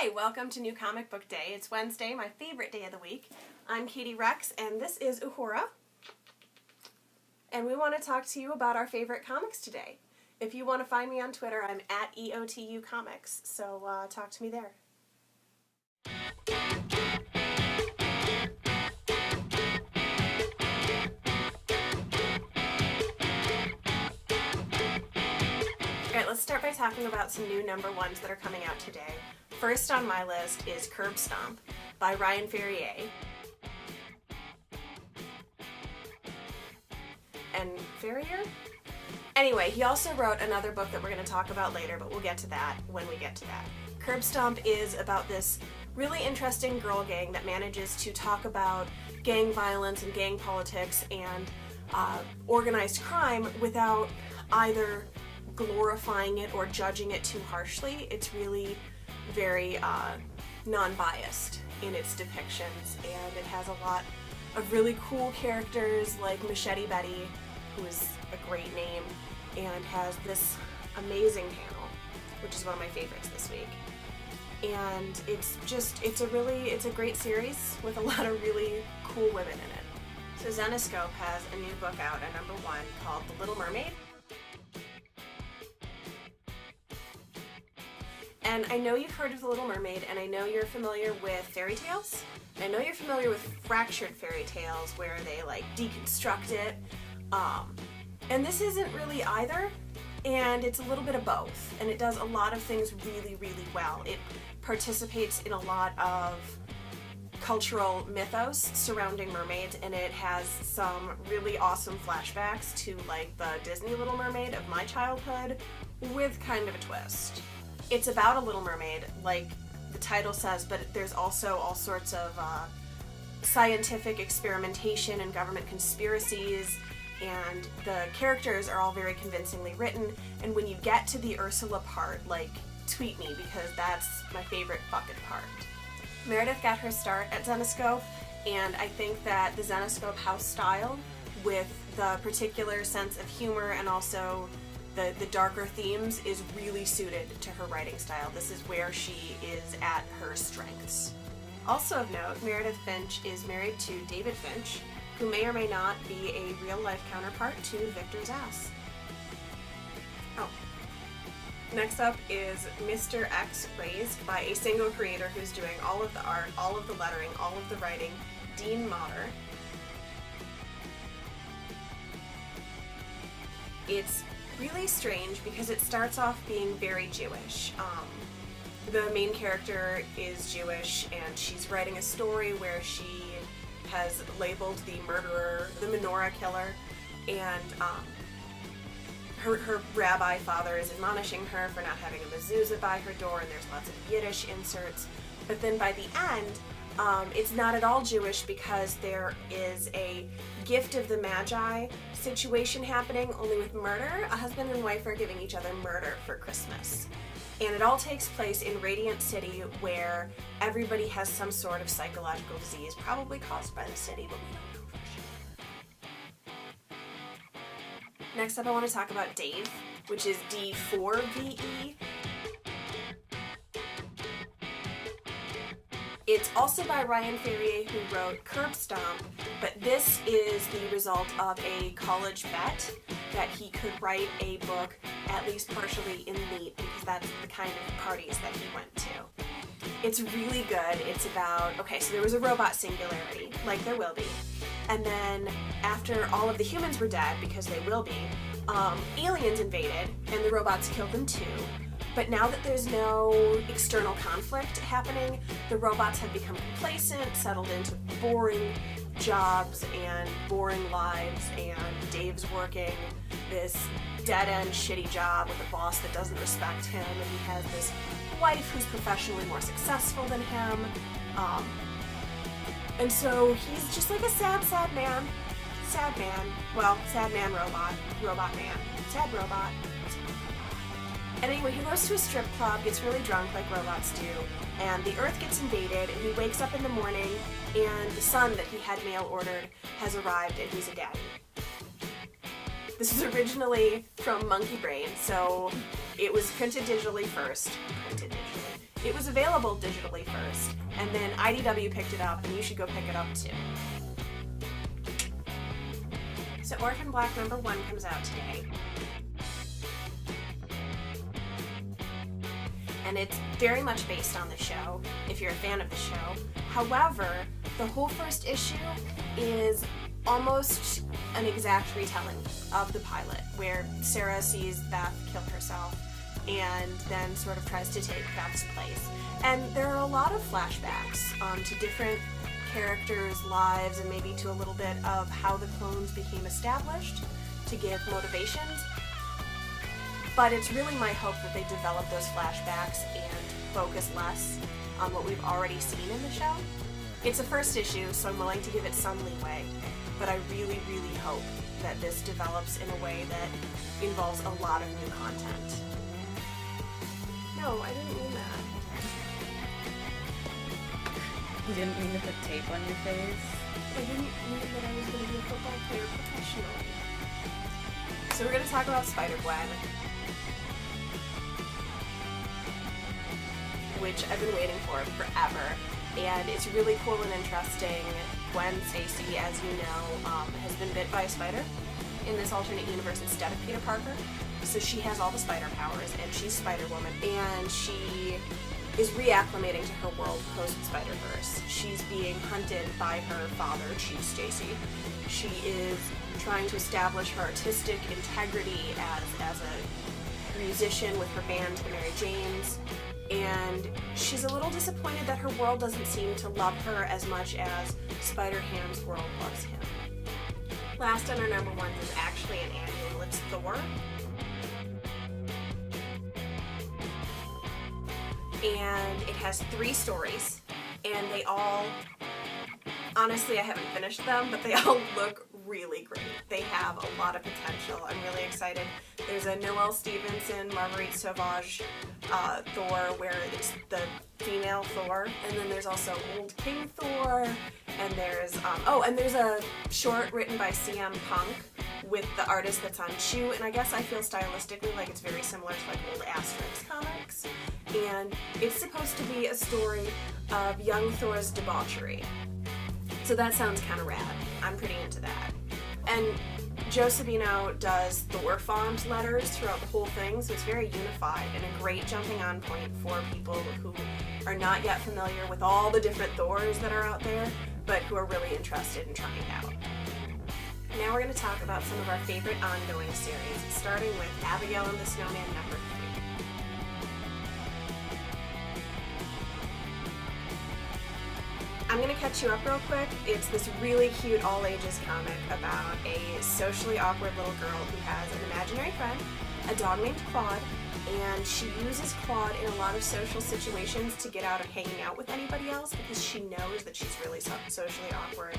Hi, welcome to New Comic Book Day. It's Wednesday, my favorite day of the week. I'm Katie Rex, and this is Uhura. And we want to talk to you about our favorite comics today. If you want to find me on Twitter, I'm at EOTU Comics, so talk to me there. Alright, let's start by talking about some new number ones that are coming out today. First on my list is Curb Stomp by Ryan Ferrier. And Ferrier? Anyway, he also wrote another book that we're going to talk about later, but we'll get to that when we get to that. Curb Stomp is about this really interesting girl gang that manages to talk about gang violence and gang politics and organized crime without either glorifying it or judging it too harshly. It's really very non-biased in its depictions, and it has a lot of really cool characters like Machete Betty, who is a great name, and has this amazing panel, which is one of my favorites this week. And it's a great series with a lot of really cool women in it. So Zenescope has a new book out at number 1 called The Little Mermaid. And I know you've heard of The Little Mermaid, and I know you're familiar with fairy tales. I know you're familiar with fractured fairy tales where they like deconstruct it. And this isn't really either, and it's a little bit of both. And it does a lot of things really, really well. It participates in a lot of cultural mythos surrounding mermaids, and it has some really awesome flashbacks to like the Disney Little Mermaid of my childhood with kind of a twist. It's about a little mermaid, like the title says, but there's also all sorts of scientific experimentation and government conspiracies, and the characters are all very convincingly written, and when you get to the Ursula part, like, tweet me, because that's my favorite fucking part. Meredith got her start at Zenescope, and I think that the Zenescope house style, with the particular sense of humor and also the darker themes, is really suited to her writing style. This is where she is at her strengths. Also of note, Meredith Finch is married to David Finch, who may or may not be a real-life counterpart to Victor's ass. Oh. Next up is Mr. X Razed by a single creator who's doing all of the art, all of the lettering, all of the writing, Dean Motter. It's really strange because it starts off being very Jewish. The main character is Jewish, and she's writing a story where she has labeled the murderer the menorah killer, and her rabbi father is admonishing her for not having a mezuzah by her door, and there's lots of Yiddish inserts. But then by the end, it's not at all Jewish because there is a gift of the Magi situation happening, only with murder. A husband and wife are giving each other murder for Christmas. And it all takes place in Radiant City, where everybody has some sort of psychological disease, probably caused by the city, but we don't know for sure. Next up, I want to talk about Dave, which is D4VE. It's also by Ryan Ferrier, who wrote Curb Stomp, but this is the result of a college bet that he could write a book at least partially in Neat, because that's the kind of parties that he went to. It's really good. It's about, okay, so there was a robot singularity, like there will be, and then after all of the humans were dead, because they will be, aliens invaded, and the robots killed them too. But now that there's no external conflict happening, the robots have become complacent, settled into boring jobs and boring lives, and Dave's working this dead-end shitty job with a boss that doesn't respect him, and he has this wife who's professionally more successful than him. And so he's just like a sad, sad man. Sad man. Well, sad man robot. Robot man. Sad robot. And anyway, he goes to a strip club, gets really drunk like robots do, and the Earth gets invaded, and he wakes up in the morning, and the son that he had mail ordered has arrived, and he's a daddy. This is originally from Monkey Brain, so it was printed digitally first. It was available digitally first, and then IDW picked it up, and you should go pick it up too. So Orphan Black #1 comes out today. And it's very much based on the show, if you're a fan of the show. However, the whole first issue is almost an exact retelling of the pilot, where Sarah sees Beth kill herself and then sort of tries to take Beth's place. And there are a lot of flashbacks to different characters' lives and maybe to a little bit of how the clones became established to give motivations. But it's really my hope that they develop those flashbacks and focus less on what we've already seen in the show. It's a first issue, so I'm willing to give it some leeway, but I really, really hope that this develops in a way that involves a lot of new content. No, I didn't mean that. You didn't mean to put tape on your face? I didn't mean that I was going to be a football player professionally. So we're going to talk about Spider-Gwen, which I've been waiting for forever, and it's really cool and interesting. Gwen Stacy, as you know, has been bit by a spider in this alternate universe instead of Peter Parker, so she has all the spider powers, and she's Spider-Woman, and she is reacclimating to her world post-Spider-Verse. She's being hunted by her father, Chief Stacy. She is trying to establish her artistic integrity as a musician with her band, the Mary Janes, and she's a little disappointed that her world doesn't seem to love her as much as Spider-Ham's world loves him. Last on our #1 is actually an annual. It's Thor. And it has 3 stories, and they all, honestly I haven't finished them, but they all look really great. They have a lot of potential. I'm really excited. There's a Noelle Stevenson, Marguerite Sauvage Thor, where it's the female Thor, and then there's also Old King Thor, and there's there's a short written by CM Punk with the artist that's on Chew, and I guess I feel stylistically like it's very similar to like old Asterix comics, and it's supposed to be a story of young Thor's debauchery. So that sounds kind of rad. I'm pretty into that. And Joe Sabino does Thor font letters throughout the whole thing, so it's very unified and a great jumping on point for people who are not yet familiar with all the different Thors that are out there, but who are really interested in trying it out. Now we're going to talk about some of our favorite ongoing series, starting with Abigail and the Snowman #3. I'm going to catch you up real quick. It's this really cute all-ages comic about a socially awkward little girl who has an imaginary friend, a dog named Claude, and she uses Claude in a lot of social situations to get out of hanging out with anybody else because she knows that she's really socially awkward.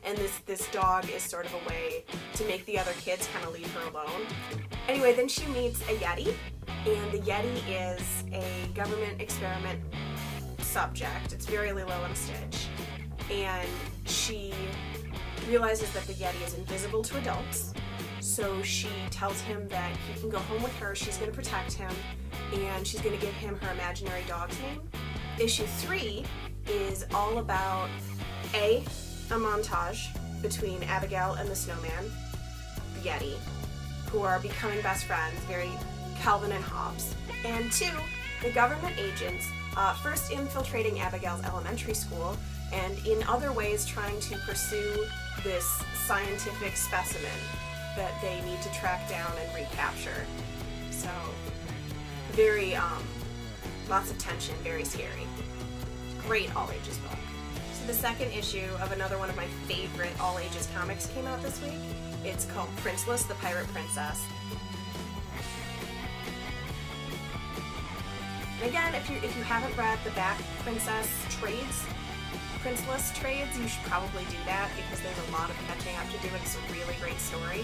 And this dog is sort of a way to make the other kids kind of leave her alone. Anyway, then she meets a Yeti, and the Yeti is a government experiment subject. It's very Lilo and Stitch. And she realizes that the Yeti is invisible to adults, so she tells him that he can go home with her, she's going to protect him, and she's going to give him her imaginary dog's name. Issue 3 is all about a montage between Abigail and the Snowman, the Yeti, who are becoming best friends, very Calvin and Hobbes, and 2, the government agents first infiltrating Abigail's elementary school, and in other ways trying to pursue this scientific specimen that they need to track down and recapture. So, very, lots of tension, very scary. Great all-ages book. So the second issue of another one of my favorite all-ages comics came out this week. It's called Princeless, the Pirate Princess. And again, if you haven't read the back Princeless trades, you should probably do that because there's a lot of catching up to do. It's a really great story.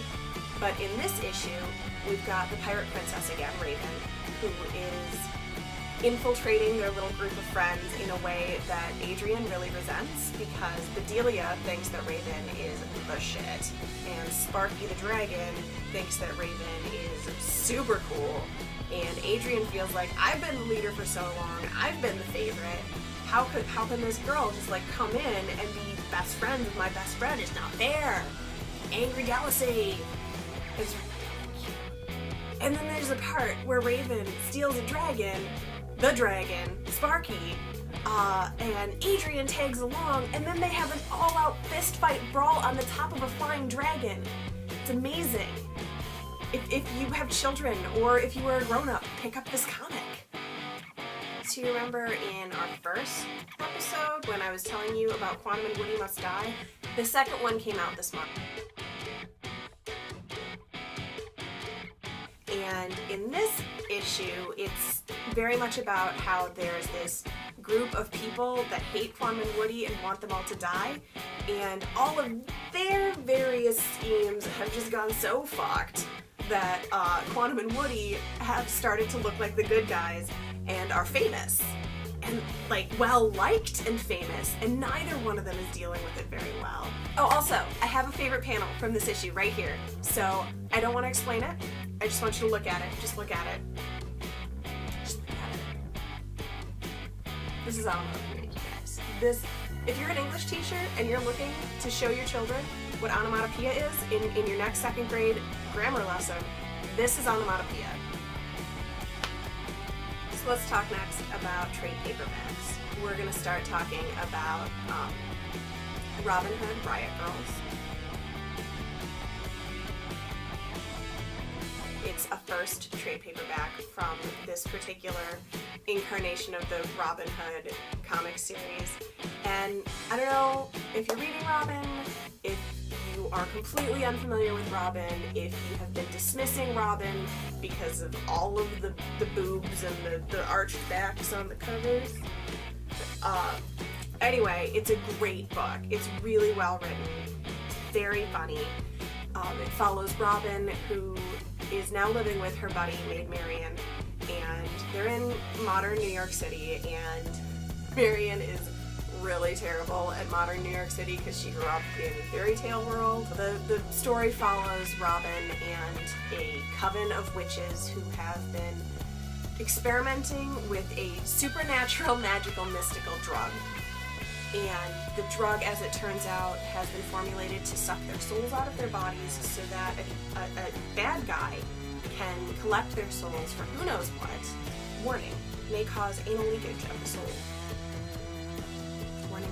But in this issue, we've got the Pirate Princess again, Raven, who is infiltrating their little group of friends in a way that Adrian really resents because Bedelia thinks that Raven is the shit, and Sparky the Dragon thinks that Raven is super cool, And Adrian feels like, I've been the leader for so long, I've been the favorite. How can this girl just like come in and be best friends with my best friend? It's not fair. Angry jealousy. It's and then there's a part where Raven steals a dragon, the dragon, Sparky, and Adrian tags along, and then they have an all-out fist fight brawl on the top of a flying dragon. It's amazing. If you have children, or if you are a grown-up, pick up this comic. So you remember in our first episode when I was telling you about Quantum and Woody Must Die? The second one came out this month. And in this issue, it's very much about how there's this group of people that hate Quantum and Woody and want them all to die, and all of their various schemes have just gone so fucked that Quantum and Woody have started to look like the good guys and are famous. And like well-liked and famous, and neither one of them is dealing with it very well. Oh, also, I have a favorite panel from this issue right here. So I don't want to explain it. I just want you to look at it. Just look at it. Just look at it. This is onomatopoeia, you guys. This, if you're an English teacher and you're looking to show your children what onomatopoeia is in your next second grade grammar lesson, this is onomatopoeia. So let's talk next about trade paperbacks. We're going to start talking about Robin Hood Riot Girls. It's a first trade paperback from this particular incarnation of the Robin Hood comic series. And I don't know if you're reading Robin, if you are completely unfamiliar with Robin, if you have been dismissing Robin because of all of the boobs and the arched backs on the covers. Anyway, it's a great book. It's really well written. It's very funny. It follows Robin, who is now living with her buddy, Maid Marian, and they're in modern New York City, and Marian is really terrible at modern New York City because she grew up in a fairy tale world. The story follows Robin and a coven of witches who have been experimenting with a supernatural, magical, mystical drug. And the drug, as it turns out, has been formulated to suck their souls out of their bodies so that a bad guy can collect their souls for who knows what. Warning, may cause anal leakage of the soul. Warning,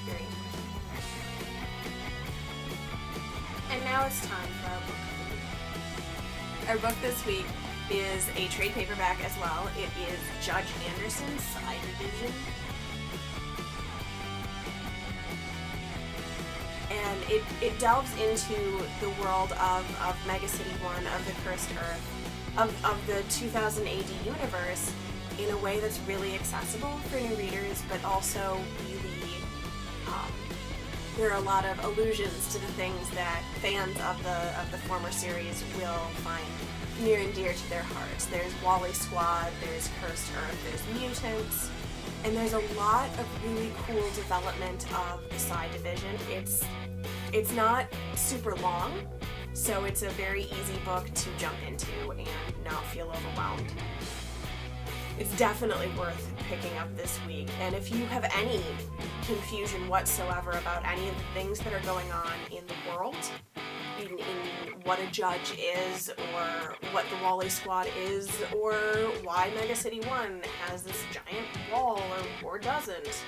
very important. And now it's time for our book of the week. Our book this week is a trade paperback as well. It is Judge Anderson's Side Division. And it delves into the world of Mega City 1, of the Cursed Earth, of the 2000 AD universe in a way that's really accessible for new readers, but also really, there are a lot of allusions to the things that fans of the former series will find near and dear to their hearts. There's Wally Squad, there's Cursed Earth, there's mutants, and there's a lot of really cool development of the Side Division. It's not super long, so it's a very easy book to jump into and not feel overwhelmed. It's definitely worth picking up this week, and if you have any confusion whatsoever about any of the things that are going on in the world, in what a judge is, or what the Wally Squad is, or why Mega City 1 has this giant wall or doesn't,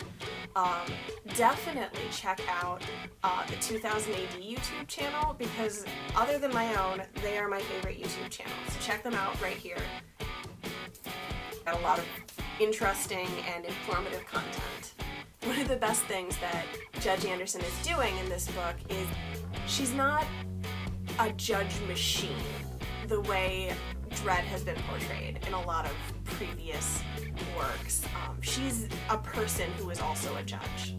definitely check out the 2000 AD YouTube channel, because other than my own, they are my favorite YouTube channels. So check them out right here. Got a lot of interesting and informative content. One of the best things that Judge Anderson is doing in this book is she's not a judge machine the way Dredd has been portrayed in a lot of previous works. She's a person who is also a judge,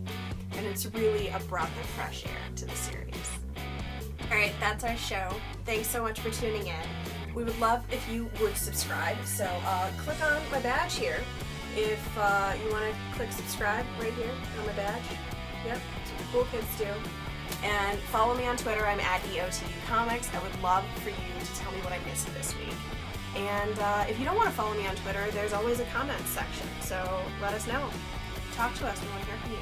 and it's really a breath of fresh air to the series. Alright, that's our show. Thanks so much for tuning in. We would love if you would subscribe, so click on my badge here if you want to click subscribe right here on my badge. Yep, that's what the cool kids do. And follow me on Twitter. I'm at EOTU Comics. I would love for you to tell me what I missed this week. And if you don't want to follow me on Twitter, there's always a comments section. So let us know. Talk to us. We want to hear from you.